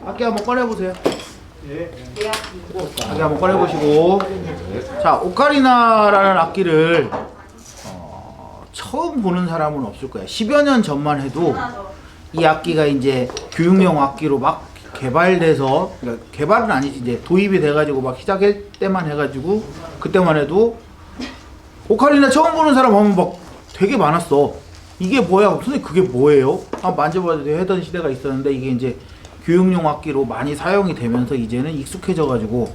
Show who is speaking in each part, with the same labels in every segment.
Speaker 1: 악기 한번 꺼내보세요. 악기 한번 꺼내보시고. 자, 오카리나라는 악기를 처음 보는 사람은 없을 거야. 10여 년 전만 해도 이 악기가 이제 교육용 악기로 막 개발돼서, 그러니까 개발은 아니지, 이제 도입이 돼가지고 막 시작할 때만 해가지고, 그때만 해도 오카리나 처음 보는 사람 하면 막 되게 많았어. 이게 뭐야? 선생님 그게 뭐예요? 한번 만져봐도 돼 하던 시대가 있었는데, 이게 이제 교육용 악기로 많이 사용이 되면서 이제는 익숙해져가지고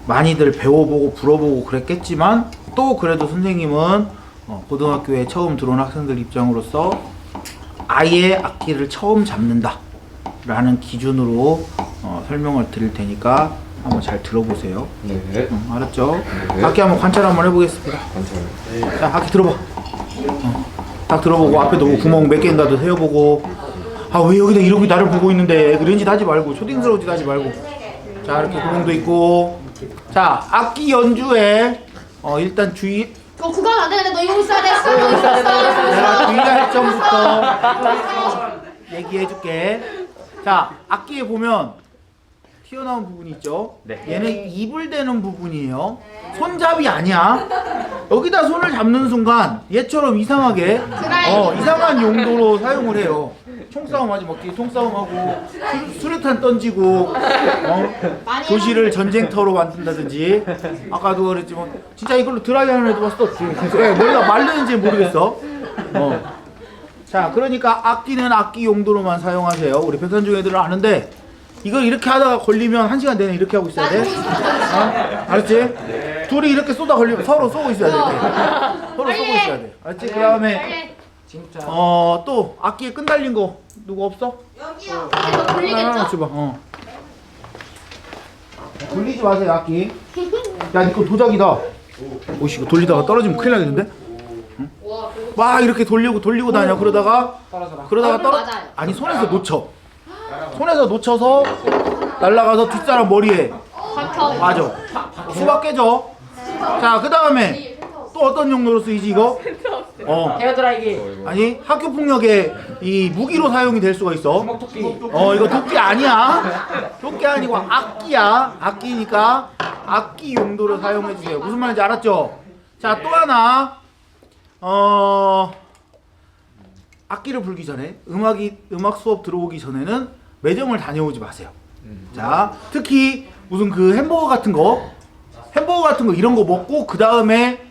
Speaker 1: 많이들 배워보고 불어보고 그랬겠지만, 또 그래도 선생님은 고등학교에 처음 들어온 학생들 입장으로서 아예 악기를 처음 잡는다 라는 기준으로 설명을 드릴 테니까 한번 잘 들어보세요.
Speaker 2: 네.
Speaker 1: 알았죠?
Speaker 2: 네.
Speaker 1: 악기 한번 관찰 한번 해보겠습니다.
Speaker 2: 관찰.
Speaker 1: 자, 악기 들어봐. 딱 들어보고 앞에도 뭐 구멍 몇 개인가도 세어보고, 아 왜 여기다 이러고 나를 보고 있는데 그런 짓 하지 말고, 초딩스러운 짓 하지 말고. 자, 이렇게 구멍도 있고. 자, 악기 연주에 일단 주의,
Speaker 3: 그거 안 되는데 너 이거 있어야 돼. 이거 있었어.
Speaker 1: 내가 주의할 점부터 얘기해줄게. 자, 악기에 보면 튀어나온 부분이 있죠?
Speaker 2: 네.
Speaker 1: 얘는 입을 대는 부분이에요. 손잡이 아니야. 여기다 손을 잡는 순간 얘처럼 이상하게 이상한 용도로 사용을 해요. 총싸움 하지, 막 뒤에 총싸움하고 수류탄 던지고 도시를 전쟁터로 만든다든지. 아까도 그랬지만 진짜 이걸로 드라이 하는 애도 봤어. 머리가 말르는지 모르겠어. 자, 그러니까 악기는 악기 용도로만 사용하세요. 우리 백산중 애들은 아는데, 이걸 이렇게 하다가 걸리면 1시간 내내 이렇게 하고 있어야 돼. 알았지? 네. 둘이 이렇게 쏘다 걸리면 서로 쏘고 있어야 돼. 서로 쏘고 있어야 돼. 알았지? 그 다음에 또 악기에 끈 달린 거 누구 없어?
Speaker 3: 여기요. 이거 돌리겠죠?
Speaker 1: 줘봐. 돌리지 마세요, 악기. 야, 이거 도자기다. 오씨, 이거 돌리다가 떨어지면 큰일 나겠는데? 응? 막 이렇게 돌리고 다녀. 그러다가 아니, 손에서 놓쳐. 손에서 놓쳐서 날아가서 뒷사람 머리에 맞아. 수박 깨져. 자, 그 다음에 또 어떤 용도로 쓰이지 이거?
Speaker 4: 헤어드라이기.
Speaker 1: 아니, 학교 폭력에 이 무기로 사용이 될 수가 있어.
Speaker 4: 주먹토끼.
Speaker 1: 이거 도끼 아니야. 도끼 아니고 악기야. 악기니까 악기 용도로 사용해 주세요. 무슨 말인지 알았죠? 자, 또 하나. 악기를 불기 전에, 음악 수업 들어오기 전에는 매점을 다녀오지 마세요. 자, 특히 무슨 그 햄버거 같은 거 이런 거 먹고 그 다음에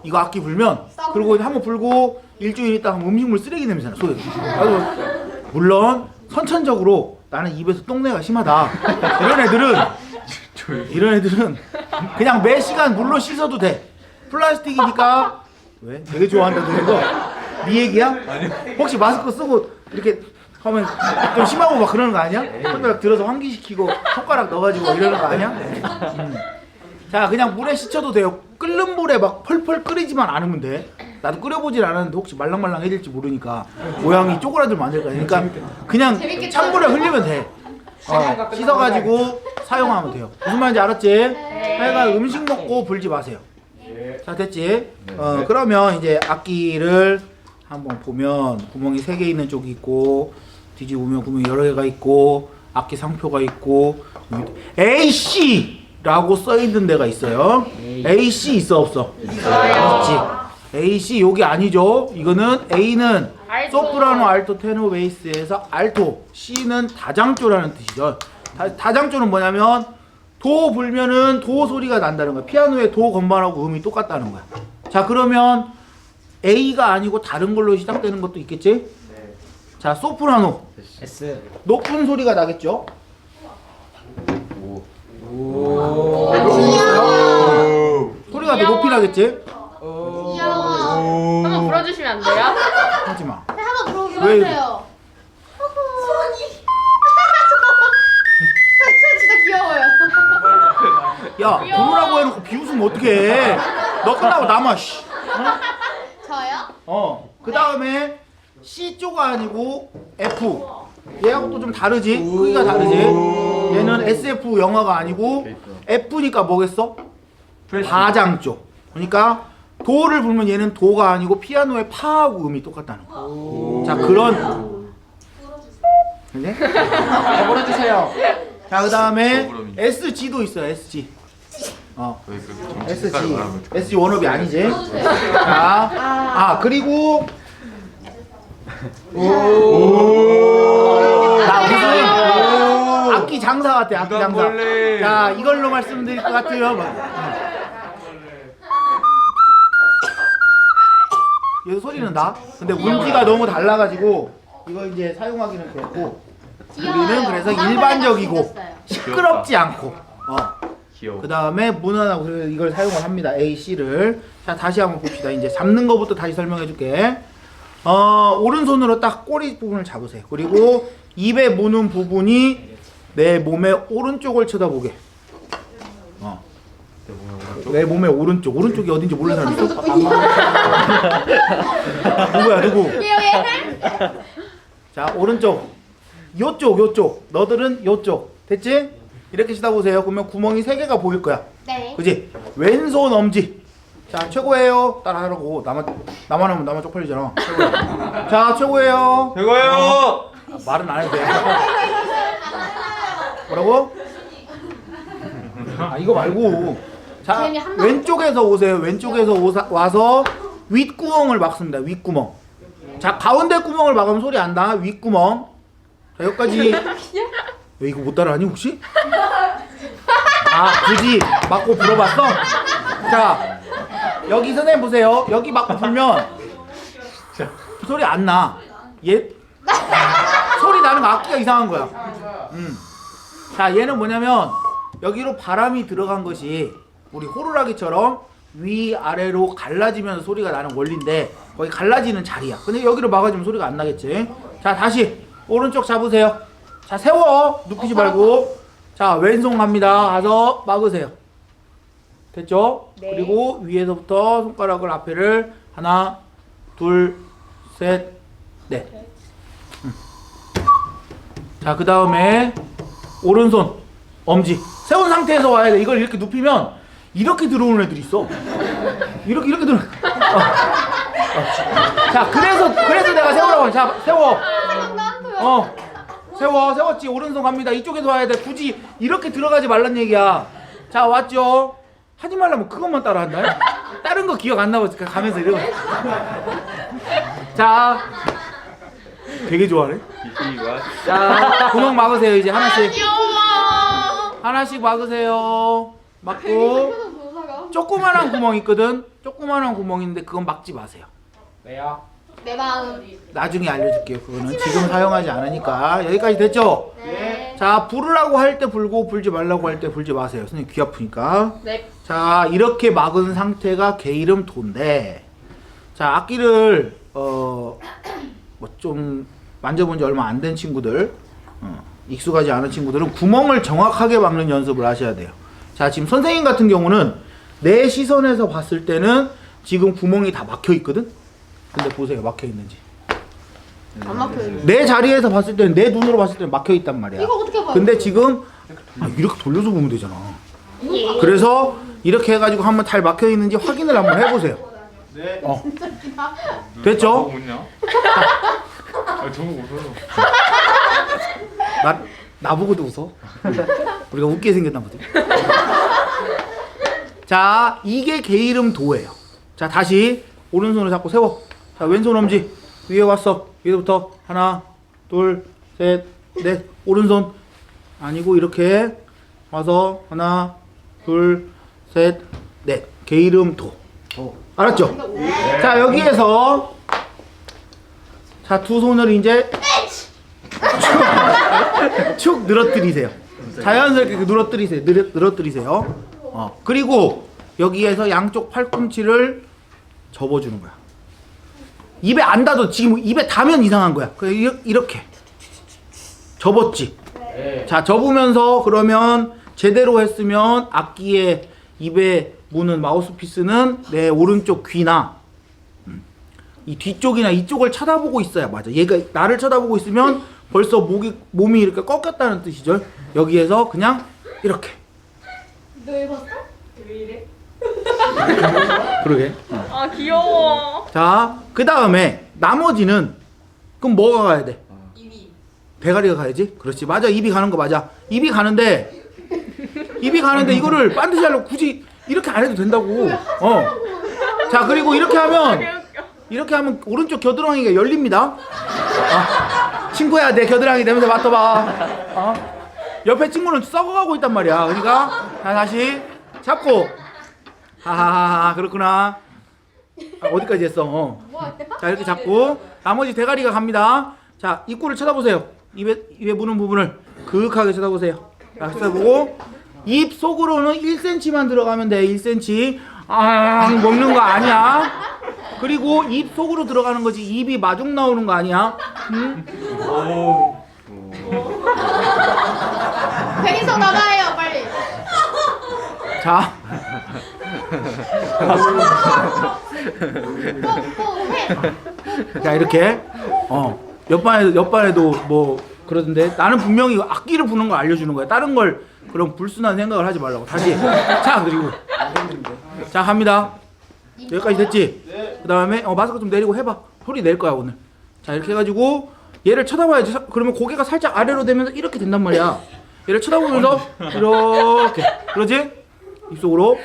Speaker 1: 이거 악기 불면, 그리고 한번 불고 일주일 있다 하면 음식물 쓰레기 냄새나, 소리. 물론 선천적으로 나는 입에서 똥내가 심하다 이런 애들은 그냥 매 시간 물로 씻어도 돼. 플라스틱이니까. 왜? 되게 좋아한다 그런 거. 네 얘기야? 아니요. 혹시 마스크 쓰고 이렇게 하면 좀 심하고 막 그러는 거 아니야? 손가락 들어서 환기시키고 손가락 넣어가지고 이러는 거 아니야? 자, 그냥 물에 씻혀도 돼요. 끓는 물에 막 펄펄 끓이지만 않으면 돼. 나도 끓여보질 않았는데 혹시 말랑말랑해질지 모르니까 모양이 쪼그라들면 안 될 거야. 그러니까 그냥 찬물에 흘리면 돼. 씻어가지고 사용하면 돼요. 무슨 말인지 알았지? 하여간 음식 먹고 불지 마세요. 자, 됐지? 그러면 이제 악기를 한번 보면 구멍이 3개 있는 쪽이 있고, 뒤집으면 구멍이 여러 개가 있고, 악기 상표가 있고, AC! 라고 써있는 데가 있어요. AC 있어 없어? 있지. AC 여기 아니죠? 이거는 A는 소프라노, 알토, 테너, 베이스에서 알토, C는 다장조라는 뜻이죠. 다장조는 뭐냐면 도 불면은 도 소리가 난다는 거야. 피아노의 도 건반하고 음이 똑같다는 거야. 자, 그러면 A가 아니고 다른 걸로 시작되는 것도 있겠지? 네. 자, 소프라노.
Speaker 4: S.
Speaker 1: 높은 소리가 나겠죠? 소리가 더 높이 나겠지?
Speaker 3: 귀여워.
Speaker 5: 한번 불어주시면 안 돼요?
Speaker 1: 하지 마.
Speaker 3: 한번 들어오기만
Speaker 1: 왜?
Speaker 3: 해요. 손이. 손 진짜 귀여워요.
Speaker 1: 야, 부르라고 해놓고 비웃으면 어떡해. 너 끝나고 남아, 씨.
Speaker 3: 저요?
Speaker 1: 그 다음에 C 쪽 아니고 F. 얘하고 또 좀 다르지? 크기가 다르지? 얘는 SF 영화가 아니고 F니까 뭐겠어? 바장 쪽. 그러니까 도를 불면 얘는 도가 아니고 피아노의 파하고 음이 똑같다는 거. 자, 그런. 네?
Speaker 4: 물어주세요.
Speaker 1: 자, 그 다음에 SG도 있어요. SG. SG. SG 원업이 아니지. 자, 그리고 나 무슨 악기 장사 같아. 악기 장사. 자, 이걸로 말씀드릴 것 같아요. 얘도 소리는 나. 근데 운지가 너무 달라가지고 이거 이제 사용하기는 그렇고 우리는 그래서 일반적이고 시끄럽지 않고 그 다음에 무난하고 그래서 이걸 사용을 합니다. A, C를. 자, 다시 한번 봅시다. 이제 잡는 거부터 다시 설명해 줄게. 오른손으로 딱 꼬리 부분을 잡으세요. 그리고 입에 무는 부분이 내 몸의 오른쪽을 쳐다보게. 내 몸의 오른쪽이 어딘지 모르는 사람 있어? 누구야, 누구? 자, 오른쪽. 요쪽. 너들은 요쪽. 됐지? 이렇게 쳐다보세요. 그러면 구멍이 3개가 보일 거야.
Speaker 3: 네.
Speaker 1: 그지? 왼손 엄지. 자, 최고예요. 따라하라고. 나만 하면 나만 쪽팔리잖아. 최고예요. 자, 최고예요. 말은 안 해도 돼. 뭐라고? 이거 말고. 자, 왼쪽에서 오세요. 왼쪽에서 와서 윗구멍을 막습니다. 윗구멍. 자, 가운데 구멍을 막으면 소리 안 나. 윗구멍. 자, 여기까지. 왜 이거 못 따라하니 혹시? 굳이 막고 불어봤어? 자, 여기 선생님 보세요. 여기 막고 불면 소리 안 나. 소리 나는 거 악기가 이상한 거야. 자, 얘는 뭐냐면 여기로 바람이 들어간 것이 우리 호루라기처럼 위아래로 갈라지면서 소리가 나는 원리인데 거기 갈라지는 자리야. 근데 여기로 막아주면 소리가 안 나겠지. 자, 다시 오른쪽 잡으세요. 자, 세워. 눕히지 말고. 자, 왼손 갑니다. 가서 막으세요. 됐죠?
Speaker 3: 네.
Speaker 1: 그리고 위에서부터 손가락을 앞에를 하나, 둘, 셋, 넷. 자, 그 다음에 오른손 엄지 세운 상태에서 와야 돼. 이걸 이렇게 눕히면 이렇게 들어오는 애들이 있어. 이렇게 들어. 자, 그래서 내가 세우라고 해. 자, 세워. 세웠지. 오른손 갑니다. 이쪽에서 와야 돼. 굳이 이렇게 들어가지 말란 얘기야. 자, 왔죠? 하지 말라면 그것만 따라한다. 다른 거 기억 안 나고 가면서 이러고. 자, 되게 좋아하네. 자, 구멍 막으세요. 이제 하나씩 막으세요. 막고 조그만한 구멍 있거든. 조그만한 구멍인데 그건 막지 마세요.
Speaker 4: 왜요?
Speaker 3: 내 마음.
Speaker 1: 나중에 알려줄게요. 그거는 지금 사용하지 않으니까. 여기까지 됐죠?
Speaker 3: 네.
Speaker 1: 자, 부르라고 할 때 불고 불지 말라고 할 때 불지 마세요. 선생님 귀 아프니까.
Speaker 3: 네.
Speaker 1: 자, 이렇게 막은 상태가 게이름 도인데, 자, 악기를 뭐 좀 만져본 지 얼마 안 된 친구들, 익숙하지 않은 친구들은 구멍을 정확하게 막는 연습을 하셔야 돼요. 자, 지금 선생님 같은 경우는 내 시선에서 봤을 때는 지금 구멍이 다 막혀 있거든. 근데 보세요, 막혀 있는지.
Speaker 3: 안 막혀요.
Speaker 1: 내 자리에서 봤을 때는, 내 눈으로 봤을 때는 막혀 있단 말이야.
Speaker 3: 이거 어떻게 봐요?
Speaker 1: 근데 지금 이렇게 돌려서 보면 되잖아.
Speaker 3: 예.
Speaker 1: 그래서 이렇게 해가지고 한번 잘 막혀 있는지 확인을 한번 해보세요.
Speaker 2: 네.
Speaker 1: 됐죠?
Speaker 2: 웃냐? 저거 웃어요.
Speaker 1: 나보고도 웃어. 우리가 웃게 생겼나 보지. 자, 이게 게이름 도예요. 자, 다시 오른손을 잡고 세워. 자, 왼손 엄지 위에 왔어. 위에부터 하나, 둘, 셋, 넷. 오른손 아니고 이렇게 와서 하나, 둘, 셋, 넷. 게이름 도. 알았죠? 자, 여기에서 자, 두 손을 이제 축 늘어뜨리세요. 자연스럽게 늘어뜨리세요. 그리고 여기에서 양쪽 팔꿈치를 접어주는 거야. 입에 안 닿아도 지금 입에 닿으면 이상한 거야. 그래, 이렇게 접었지. 자, 접으면서 그러면 제대로 했으면 악기에 입에 무는 마우스피스는 내 오른쪽 귀나 이 뒤쪽이나 이쪽을 쳐다보고 있어야 맞아. 얘가 나를 쳐다보고 있으면 벌써 몸이 이렇게 꺾였다는 뜻이죠. 여기에서 그냥 이렇게.
Speaker 3: 너 해봤어? 왜 이래?
Speaker 1: 그러게.
Speaker 5: 아 귀여워.
Speaker 1: 자, 그 다음에 나머지는 그럼 뭐가 가야 돼?
Speaker 3: 입이.
Speaker 1: 대가리가 가야지. 그렇지. 맞아. 입이 가는 거 맞아. 입이 가는데 이거를 반드시 하려고 굳이 이렇게 안 해도 된다고. 자, 그리고 이렇게 하면 오른쪽 겨드랑이가 열립니다. 친구야, 내 겨드랑이 냄새 맡아봐. 옆에 친구는 썩어가고 있단 말이야. 그러니까 자, 다시 잡고. 하하하, 그렇구나. 어디까지 했어? 자, 이렇게 잡고 나머지 대가리가 갑니다. 자, 입구를 쳐다보세요. 입에 무는 부분을 그윽하게 쳐다보세요. 자, 쳐다보고 입 속으로는 1cm만 들어가면 돼. 1cm. 먹는 거 아니야. 그리고 입 속으로 들어가는 거지. 입이 마중 나오는 거 아니야. 응?
Speaker 3: 백인성 나가요 빨리.
Speaker 1: 자,
Speaker 3: 뽀뽀해.
Speaker 1: 자, 이렇게 옆반에도 뭐 그러던데 나는 분명히 악기를 부는 걸 알려주는 거야. 다른 걸 그런 불순한 생각을 하지 말라고. 다시. 자, 그리고 자, 갑니다. 여기까지 됐지? 그 다음에 마스크 좀 내리고 해봐. 소리 낼 거야 오늘. 자, 이렇게 해가지고 얘를 쳐다봐야지. 그러면 고개가 살짝 아래로 되면서 이렇게 된단 말이야. 얘를 쳐다보면서 이렇게. 그러지? 입속으로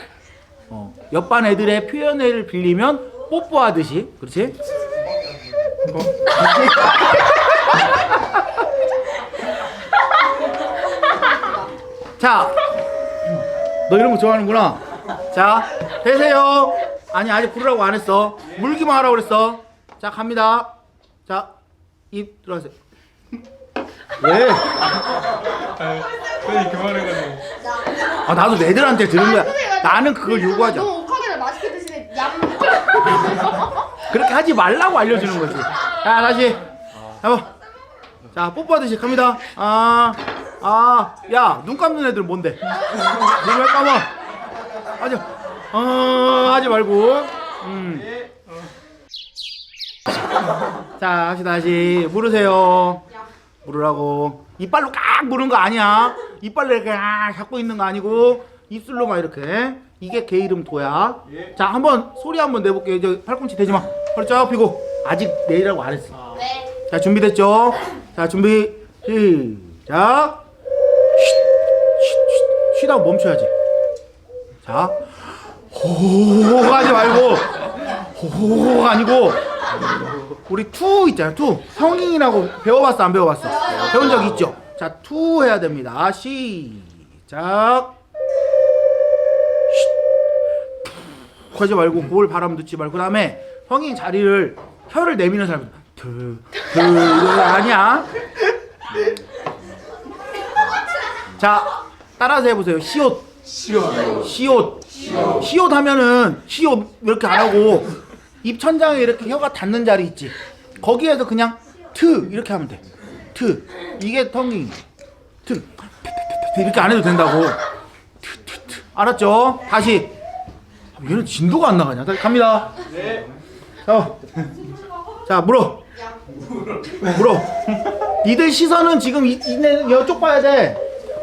Speaker 1: 옆반 애들의 표현을 빌리면 뽀뽀하듯이. 그렇지? 자, 너 이런 거 좋아하는구나. 자, 되세요. 아니, 아직 부르라고 안 했어. 물기만 하라고 그랬어. 자, 갑니다. 자, 입 들어가세요. 왜?
Speaker 2: 선생님 그만해가지고.
Speaker 1: 나도 애들한테 들은 거야. 나는 그걸 요구하지 않아.
Speaker 3: 너무 옥하게 맛있게 드시네. 얌.
Speaker 1: 그렇게 하지 말라고 알려주는 거지. 자, 다시. 자, 뽀뽀하듯이 갑니다. 야, 눈 감는 애들은 뭔데? 눈 왜 감아? 하지 말고. 자, 다시 물으세요. 물으라고. 이빨로 깍 무는 거 아니야. 이빨로 이렇게 갖고 있는 거 아니고 입술로만 이렇게. 이게 개 이름 도야. 자, 한번 소리 한번 내볼게요. 이제 팔꿈치 대지 마. 허리 쫙 펴고. 아직 내일이라고 안 했어.
Speaker 3: 네.
Speaker 1: 자, 준비됐죠? 자, 준비 시작. 쉬다가 멈춰야지. 자, 호호호 하지 말고 호호호가 아니고 우리 투 있잖아요. 투. 성인이라고 배워봤어 안 배워봤어? 배운 적 있죠? 자, 투 해야 됩니다. 시작. 하지 말고 볼 바람 넣지 말고. 그 다음에 성인 자리를 혀를 내미는 사람 아니야. 자, 따라서 해보세요. 시옷. 시옷 하면은 시옷 이렇게 안 하고 입 천장에 이렇게 혀가 닿는 자리 있지. 거기에서 그냥 트 이렇게 하면 돼. 트. 이게 텅잉. 트. 이렇게 안 해도 된다고. 트. 알았죠? 다시. 얘는 진도가 안 나가냐? 다시 갑니다.
Speaker 2: 네.
Speaker 1: 자, 물어. 니들 시선은 지금 이쪽 봐야 돼.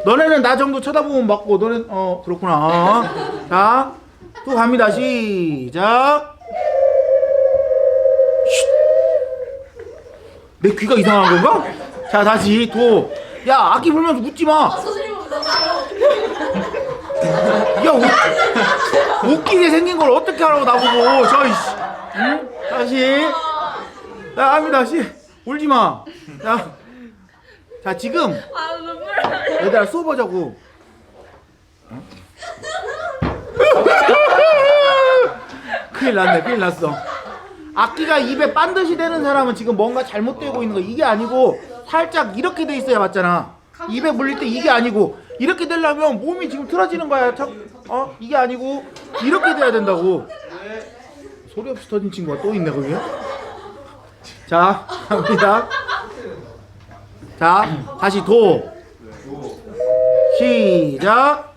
Speaker 1: 너네는 나 정도 쳐다보면 맞고, 너는 그렇구나. 자, 또 갑니다. 시작. 내 귀가 이상한 건가? 자, 다시 도. 야, 악기 불면서 웃지 마. 야, 웃기게 생긴 걸 어떻게 하라고 나보고. 응? 다시. 자, 갑니다. 울지 마. 자, 지금
Speaker 5: 아 눈물 나.
Speaker 1: 얘들아 수업하자고. 큰일 났어. 악기가 입에 반드시 되는 사람은 지금 뭔가 잘못되고 있는 거. 이게 아니고 살짝 이렇게 돼 있어야 맞잖아. 입에 물릴 때 이게 아니고 이렇게 되려면 몸이 지금 틀어지는 거야. 이게 아니고 이렇게 돼야 된다고. 소리 없이 터진 친구가 또 있네 거기에. 자, 갑니다. 자, 다시 도. 시작.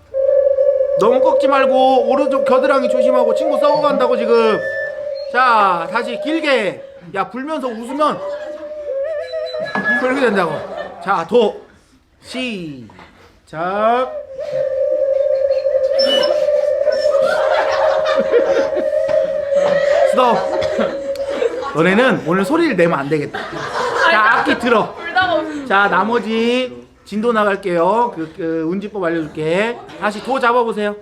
Speaker 1: 너무 꺾지 말고 오른쪽 겨드랑이 조심하고. 친구 썩어간다고 지금. 자, 다시 길게. 야, 불면서 웃으면 그렇게 된다고. 자, 도. 시작. 스톱. 너네는 오늘 소리를 내면 안 되겠다. 자, 악기 들어.
Speaker 5: 불다가
Speaker 1: 자, 나머지 진도 나갈게요. 운지법 알려줄게. 다시 도 잡아보세요.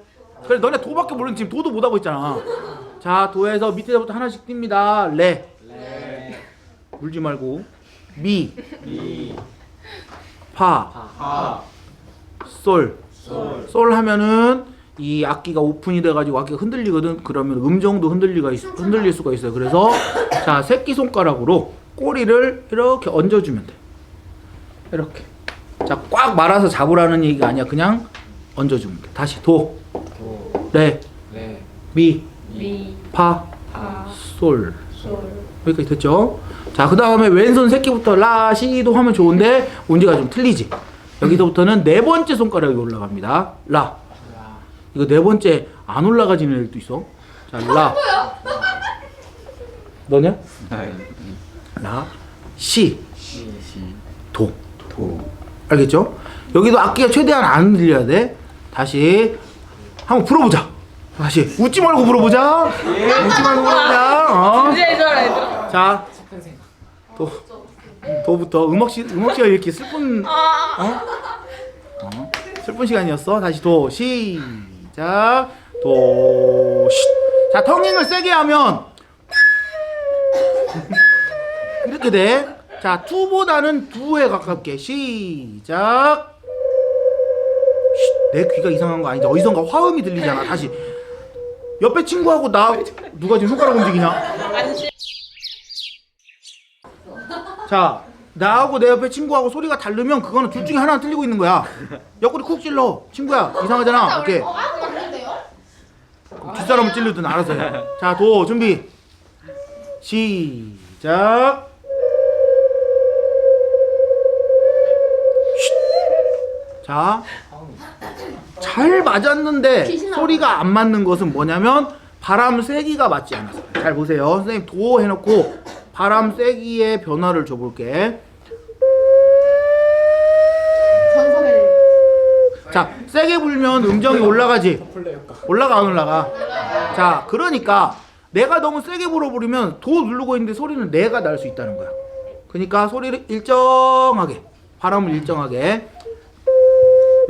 Speaker 1: 그래, 너네 도밖에 모르는 지금 도도 못하고 있잖아. 자, 도에서 밑에서부터 하나씩 띱니다. 레. 물지 말고. 미. 파. 솔. 솔 하면은 이 악기가 오픈이 돼가지고 악기가 흔들리거든. 그러면 음정도 흔들릴 수가 있어요. 그래서 자, 새끼손가락으로 꼬리를 이렇게 얹어주면 돼. 이렇게. 자, 꽉 말아서 잡으라는 얘기가 아니야. 그냥 얹어주면 돼. 다시 도, 레, 미, 파, 솔. 여기까지 됐죠? 자, 그 다음에 왼손 새끼부터 라, 시도 하면 좋은데 운지가 좀 틀리지. 여기서부터는 네 번째 손가락이 올라갑니다. 라. 이거 네 번째 안 올라가지는 애들도 있어. 자, 라. 너냐? 라, 시, 도. 알겠죠? 여기도 악기가 최대한 안 들려야 돼. 다시 한번 불어보자. 다시 웃지 말고 불어보자. 웃지 말고 불어보자.
Speaker 5: 진지해져라 얘들아.
Speaker 1: 자, 도부터 음악 시간 이렇게 슬픈 슬픈 시간이었어. 다시 도 시작. 도 쉿. 자, 텅잉을 세게 하면 이렇게 돼. 자, 투보다는 두에 가깝게 시작. 쉿. 내 귀가 이상한 거 아니지? 어디선가 화음이 들리잖아. 다시 옆에 친구하고 나 누가 지금 손가락 움직이냐? 자, 나하고 내 옆에 친구하고 소리가 다르면 그거는 둘 중에 하나 틀리고 있는 거야. 옆구리 쿡 찔러. 친구야, 이상하잖아. 오케이.
Speaker 3: 아무도 없는데요?
Speaker 1: 뒷사람을 찔르든 알아서 해. 자, 도 준비. 시작. 쉿. 자, 잘 맞았는데 소리가 안 맞는 것은 뭐냐면 바람 세기가 맞지 않아서. 잘 보세요. 선생님 도 해놓고 바람 세기의 변화를 줘볼게.
Speaker 3: 전성을.
Speaker 1: 자, 세게 불면 음정이 올라가지? 올라가 안 올라가? 자, 그러니까 내가 너무 세게 불어버리면 도 누르고 있는데 소리는 내가 날 수 있다는 거야. 그러니까 소리를 일정하게, 바람을 일정하게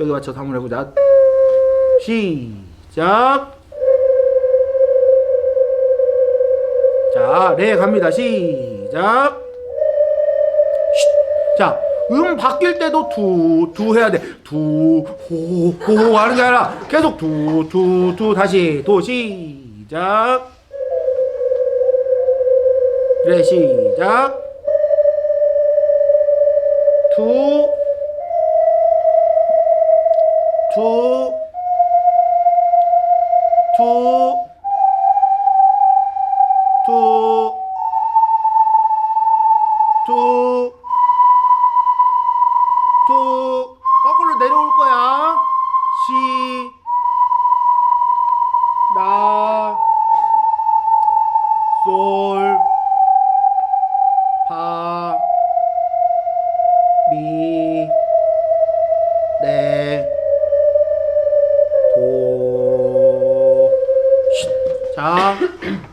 Speaker 1: 여기 맞춰서 한번 해보자. 시작. 자, 레 갑니다. 시작. 쉿. 자, 바뀔 때도 두 해야 돼. 호 하는 게 아니라 계속 다시 도 시작. 레 시작. 투 거꾸로 내려올 거야. 시, 라, 솔, 파, 미, 레, 도, 쉿. 자,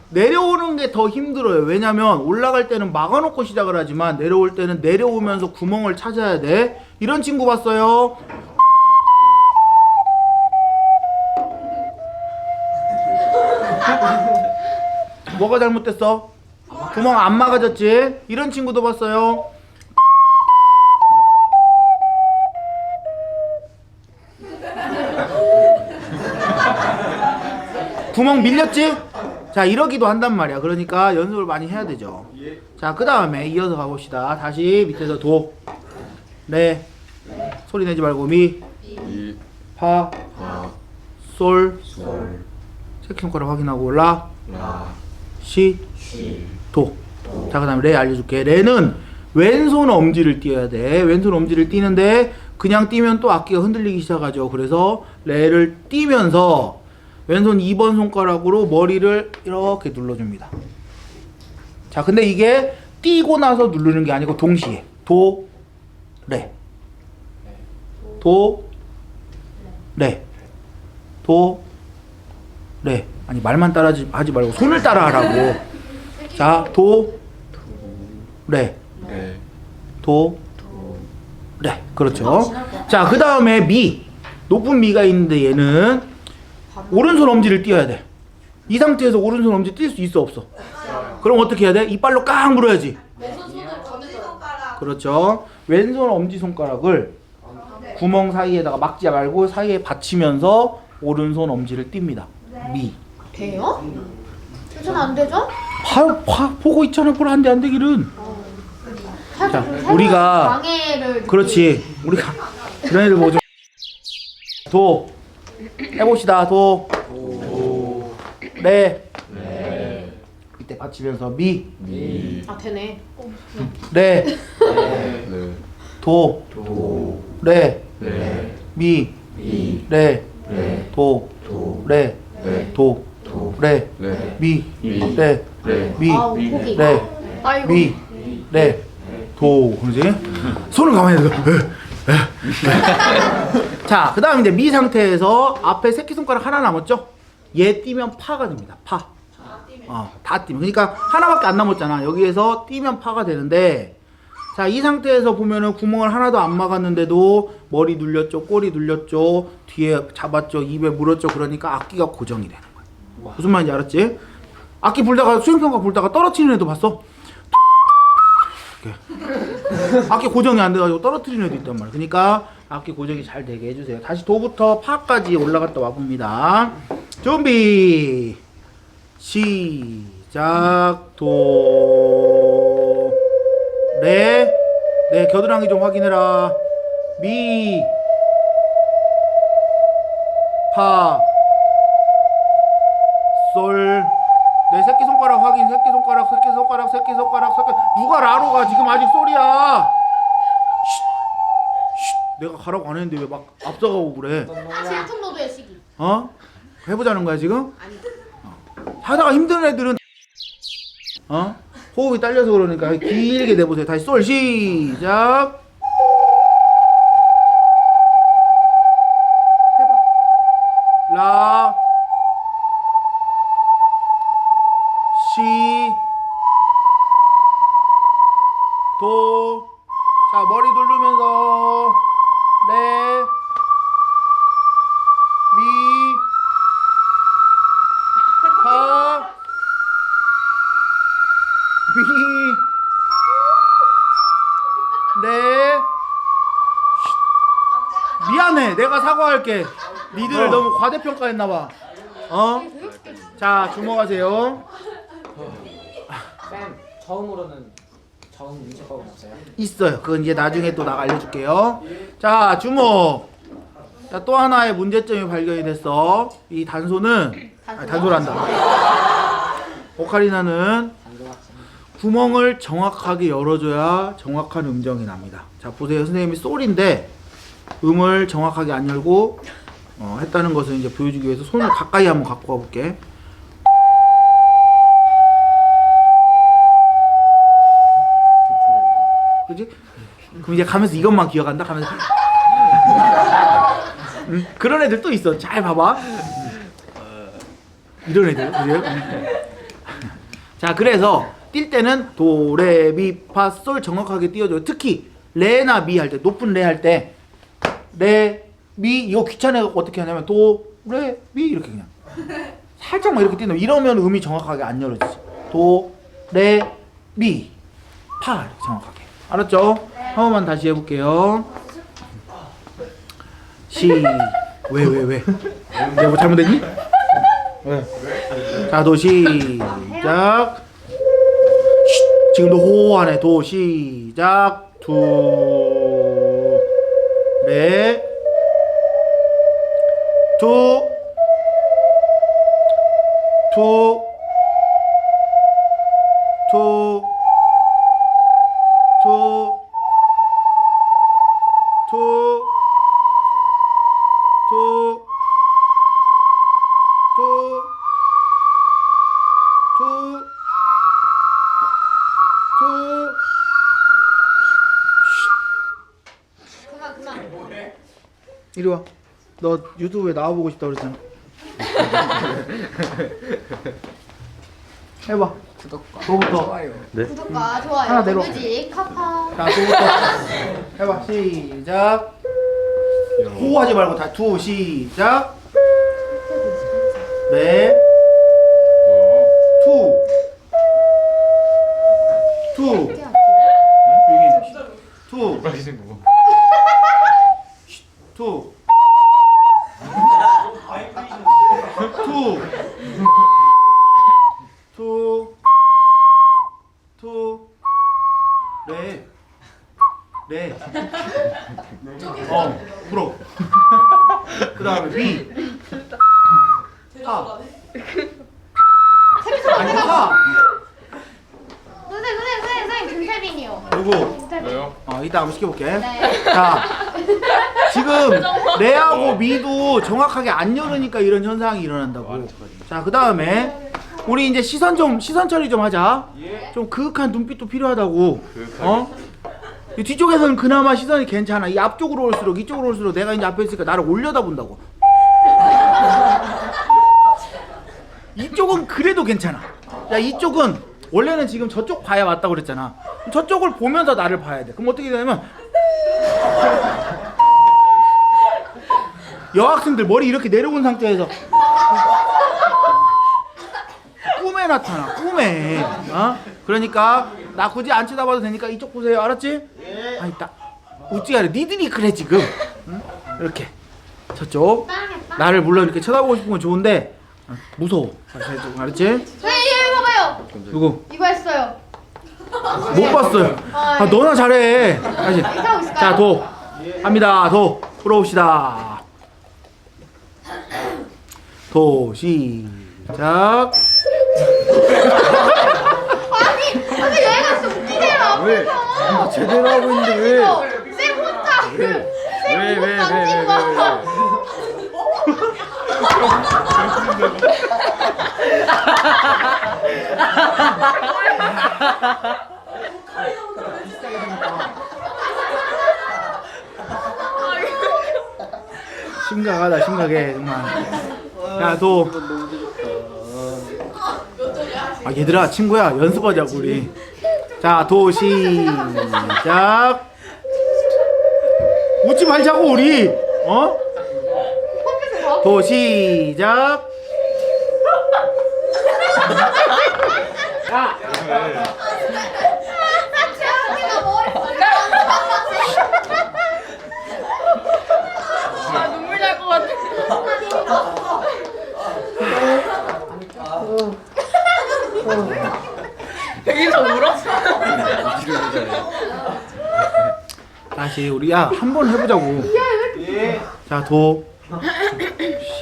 Speaker 1: 내려오는 게 더 힘들어요. 왜냐면 올라갈 때는 막아놓고 시작을 하지만 내려올 때는 내려오면서 구멍을 찾아야 돼. 이런 친구 봤어요? 뭐가 잘못됐어? 구멍 안 막아졌지? 이런 친구도 봤어요? 구멍 밀렸지? 자, 이러기도 한단 말이야. 그러니까 연습을 많이 해야 되죠. 자, 그 다음에 이어서 가봅시다. 다시 밑에서 도, 레, 소리 내지 말고 미, 파, 솔, 새끼손가락 확인하고 라, 시, 도. 자, 그 다음에 레 알려줄게. 레는 왼손 엄지를 띄어야 돼. 왼손 엄지를 띄는데 그냥 띄면 또 악기가 흔들리기 시작하죠. 그래서 레를 띄면서 왼손 2번 손가락으로 머리를 이렇게 눌러줍니다. 자, 근데 이게 띄고 나서 누르는 게 아니고 동시에 도, 레, 도, 레, 도, 레. 아니 말만 따라하지 말고 손을 따라하라고. 자, 도, 레,
Speaker 2: 네.
Speaker 1: 도, 레. 그렇죠. 자, 그 다음에 미. 높은 미가 있는데 얘는 오른손 엄지를 띄어야 돼. 이 상태에서 오른손 엄지 띄울 수 있어 없어? 그럼 어떻게 해야 돼? 이빨로 깡 물어야지. 그렇죠. 왼손 엄지손가락을 구멍 사이에다가 막지 말고 사이에 받치면서 오른손 엄지를 띱니다. 미.
Speaker 3: 돼요? 저는 안 되죠?
Speaker 1: 보고 있잖아. 뭘 안 돼, 안 되기는. 자, 우리가
Speaker 3: 방해를
Speaker 1: 그렇지. 우리가 이런 애들 뭐죠? 도 해봅시다. 도, 레, 이때 받치면서 미,
Speaker 3: 아 되네.
Speaker 1: 레,
Speaker 2: 네.
Speaker 1: 도, 레, 미, 레, 도, 레, 도, 레, 미, 레, 미,
Speaker 3: 아우 포기.
Speaker 1: 레,
Speaker 5: 아이고.
Speaker 1: 미, 레, 도. 그러지? 손을 가만히 둬. 자, 그 다음 이제 미 상태에서 앞에 새끼손가락 하나 남았죠? 얘 띄면 파가 됩니다. 파. 다 띄면. 그러니까 하나밖에 안 남았잖아. 여기에서 띄면 파가 되는데, 자, 이 상태에서 보면은 구멍을 하나도 안 막았는데도 머리 눌렸죠, 꼬리 눌렸죠, 뒤에 잡았죠, 입에 물었죠. 그러니까 악기가 고정이 되는 거야. 무슨 말인지 알았지? 악기 불다가 수행평가 불다가 떨어뜨리는 애도 봤어? 이렇게. 악기 고정이 안 돼가지고 떨어뜨리는 애도 있단 말이야. 그러니까 악기 고정이 잘 되게 해주세요. 다시 도부터 파까지 올라갔다 와봅니다. 준비 시작. 도, 레, 네, 겨드랑이 좀 확인해라. 미, 파, 솔. 네, 새끼손가락 확인. 새끼손가락. 누가 라로가 지금 아직 솔이야. 쉿. 내가 가라고 안 했는데 왜 막 앞서가고 그래?
Speaker 3: 질풍노도의 시기.
Speaker 1: 어? 해보자는 거야 지금?
Speaker 3: 아니.
Speaker 1: 하다가 힘든 애들은 호흡이 딸려서 그러니까 길게 내보세요. 다시 솔 시작. 해봐. 라, 시, 도. 자, 머리 누르면서 레, 미, 파, 미, 레. 미안해, 내가 사과할게. 니들 너무 과대평가했나봐. 자, 주목하세요.
Speaker 4: 쌤 처음으로는 처음 인식법은 없어요?
Speaker 1: 있어요. 그건 이제 나중에 또 나가 알려줄게요. 자, 주목. 자, 또 하나의 문제점이 발견이 됐어. 이 단소는 단소란다. 오카리나는 구멍을 정확하게 열어줘야 정확한 음정이 납니다. 자, 보세요. 선생님이 솔인데 음을 정확하게 안 열고 했다는 것을 이제 보여주기 위해서 손을 가까이 한번 갖고 와볼게. 그지? 그럼 이제 가면서 이것만 기억한다? 가면서 그런 애들 또 있어. 잘 봐봐. 이런 애들. 그죠? 자, 그래서 뛸 때는 도, 레, 미, 파, 솔 정확하게 띄워줘요. 특히 레나 미 할 때, 높은 레 할 때 레, 미 이거 귀찮아서 어떻게 하냐면 도, 레, 미 이렇게 그냥 살짝만 이렇게 띄면 이러면 음이 정확하게 안 열어지지. 도, 레, 미, 파 이렇게 정확하게. 알았죠? 한 번만 다시 해볼게요. 왜? 내가 뭐 잘못했니? 왜? 자, 도 시작. 지금도 호호하네. 도 시작. 투, 레, 투, 투, 투, 투, 투, 투, 투, 투, 이리 와. 너 유튜브에 나와보고 싶다 그랬잖아. 해봐.
Speaker 4: 구독과
Speaker 1: 너부터.
Speaker 4: 좋아요.
Speaker 3: 구독과 좋아요.
Speaker 1: 하나 내려.
Speaker 3: 뮤직 카카.
Speaker 1: 자, 너부터. 해봐. 시작. 호 하지 말고 다 투 시작. 네.
Speaker 2: 뭐야?
Speaker 1: 투. 투. 투.
Speaker 2: 빨개진 거.
Speaker 1: 투. 투. 투. 투. 네. 네. 불어. 그 다음에 비. 파. 아니, 파.
Speaker 3: 선생님 김세빈이요.
Speaker 1: 누구?
Speaker 2: 왜요?
Speaker 1: 이따 한번 시켜볼게.
Speaker 3: 네.
Speaker 1: 자, 지금 레하고 미도 정확하게 안 열으니까 이런 현상이 일어난다고. 자, 그 다음에 우리 이제 시선 처리 좀 하자. 좀 그윽한 눈빛도 필요하다고. 이 뒤쪽에서는 그나마 시선이 괜찮아. 이 앞쪽으로 올수록 이쪽으로 올수록 내가 이제 앞에 있으니까 나를 올려다 본다고. 이쪽은 그래도 괜찮아. 야, 이쪽은 원래는 지금 저쪽 봐야 맞다고 그랬잖아. 저쪽을 보면서 나를 봐야 돼. 그럼 어떻게 되냐면 여학생들 머리 이렇게 내려온 상태에서 꿈에 나타나. 꿈에. 그러니까 나 굳이 안 쳐다봐도 되니까 이쪽 보세요. 알았지? 아니 딱 웃지 않아. 니들이 그래 지금. 응? 이렇게 저쪽 나를 물론 이렇게 쳐다보고 싶은 건 좋은데 무서워. 알았지?
Speaker 3: 이거 봐요.
Speaker 1: 누구?
Speaker 3: 이거 했어요.
Speaker 1: 못 봤어요. 너나 잘해. 다시.
Speaker 3: 이렇게 하고 있을까요?
Speaker 1: 자, 도 합니다. 도 풀어봅시다. 도 시작.
Speaker 3: 아니 얘가 진짜 웃기네요.
Speaker 1: 왜? 제대로 하고 있는데 왜?
Speaker 3: 쌤 혼자
Speaker 1: 왜? 심각하다, 심각해 정말. 야, 도. 얘들아, 친구야, 연습하자고 우리. 자, 도 시작. 웃지 말자고 우리. 도 시작.
Speaker 5: 아 눈물 날 것 같아. 여기서 울었어.
Speaker 1: 다시 우리 한 번 해보자고. 자, 도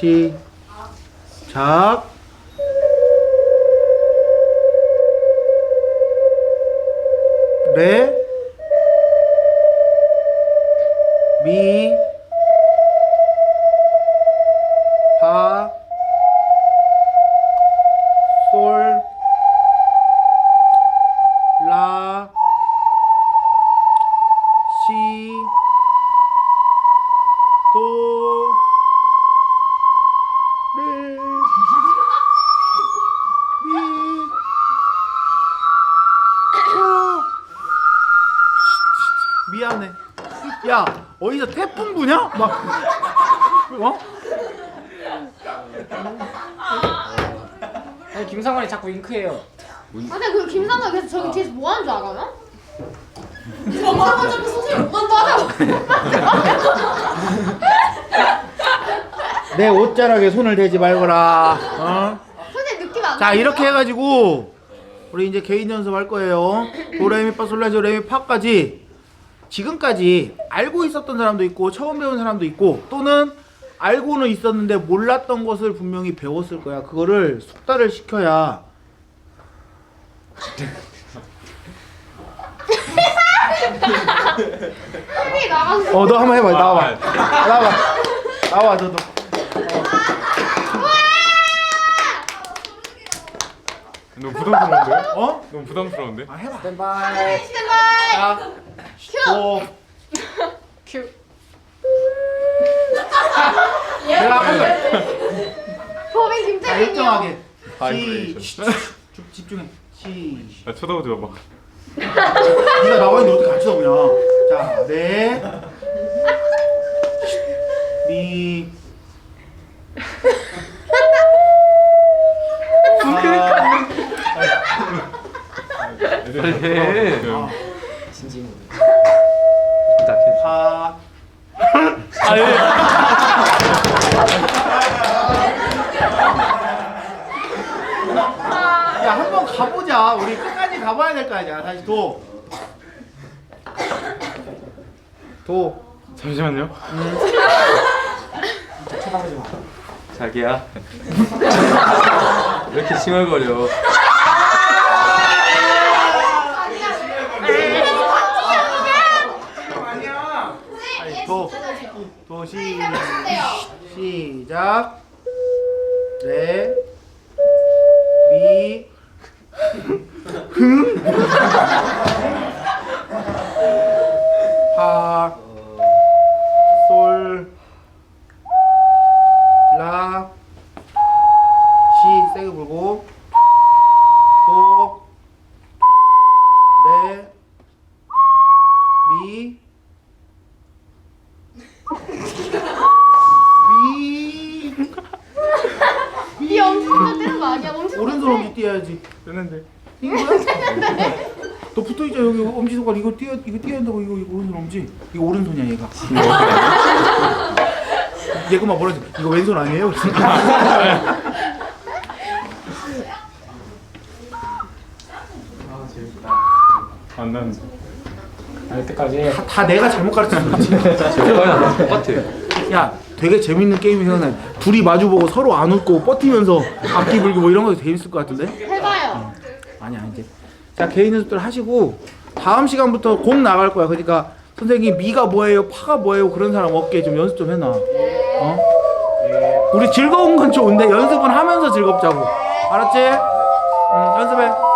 Speaker 1: 시작. 레 미 파 솔 라 시 도 레 미 파. 미안해. 야, 어디서 태풍 부냐? 막
Speaker 4: 아니 김상환이 자꾸 윙크해요.
Speaker 3: 근데 그 김상관 계속 저기 뒤에서 뭐 하는 줄 알아요? 김상관 자꾸 선생님 오만도 하라고.
Speaker 1: 내 옷자락에 손을 대지 말거라.
Speaker 3: 선생님 느낌 안
Speaker 1: 자,
Speaker 3: 나요?
Speaker 1: 이렇게 해가지고 우리 이제 개인 연습할 거예요. 도레미파 솔라시도 레미파까지 지금까지 알고 있었던 사람도 있고 처음 배운 사람도 있고 또는 알고는 있었는데 몰랐던 것을 분명히 배웠을 거야. 그거를 숙달을 시켜야.
Speaker 3: 선생님이 나가서
Speaker 1: 너 한번 해봐. 나와 너도.
Speaker 2: 너무 부담스러운데?
Speaker 1: 어?
Speaker 2: 너무 부담스러운데?
Speaker 1: 해봐.
Speaker 4: 스탠바이.
Speaker 3: 스탠바이.
Speaker 1: 자, 도
Speaker 4: 큐.
Speaker 1: 내가 한번
Speaker 3: 범인
Speaker 1: 자,
Speaker 3: 김태민이요.
Speaker 1: 일정하게.
Speaker 2: 바이브레이션.
Speaker 1: 집중해.
Speaker 2: 아 쳐다보지 마봐.
Speaker 1: 네가 나와 있는데 어떻게 같이 그냥. 자, 네. 미.
Speaker 2: 네.
Speaker 4: 진지 모드.
Speaker 1: 파. 야, 한번 가보자. 우리 끝까지 가봐야 될 거 아니야. 다시 도. 도.
Speaker 2: 잠시만요.
Speaker 4: 쳐다보지 마.
Speaker 6: 자기야. 왜 이렇게 칭얼거려?
Speaker 1: 아니, 도. 도 시작. 네. 미. 파. 솔. 라. 시 세게 불고. 도. 레. 미. 미.
Speaker 3: 이 엄지손가락 떼는 거 아니야? 엄지손가락
Speaker 1: 오른손 엄지 띄어야지.
Speaker 2: 뜨는데.
Speaker 1: 이거야? 너 붙어 있잖아 여기 엄지 손가락 이거 띄어야 한다고 이거 오른손 엄지. 이거 오른손이야 얘가. 얘 그만 뭐라 지 이거 왼손 아니에요?
Speaker 4: 아 재밌다.
Speaker 2: 안 나는데.
Speaker 4: 알 때까지.
Speaker 1: 다 내가 잘못 가르쳐서 그렇지.
Speaker 6: 저거랑 똑같아.
Speaker 1: 야 되게 재밌는 게임이 생각나. 둘이 마주보고 서로 안 웃고 버티면서 악기 불고 뭐 이런 거 재밌을 것 같은데?
Speaker 3: 해봐요.
Speaker 1: 아니야 이제. 자 개인 연습들 하시고 다음 시간부터 곡 나갈 거야. 그러니까 선생님 미가 뭐예요, 파가 뭐예요 그런 사람 없게 좀 연습 좀 해놔. 어? 우리 즐거운 건 좋은데 연습은 하면서 즐겁자고. 알았지? 연습해.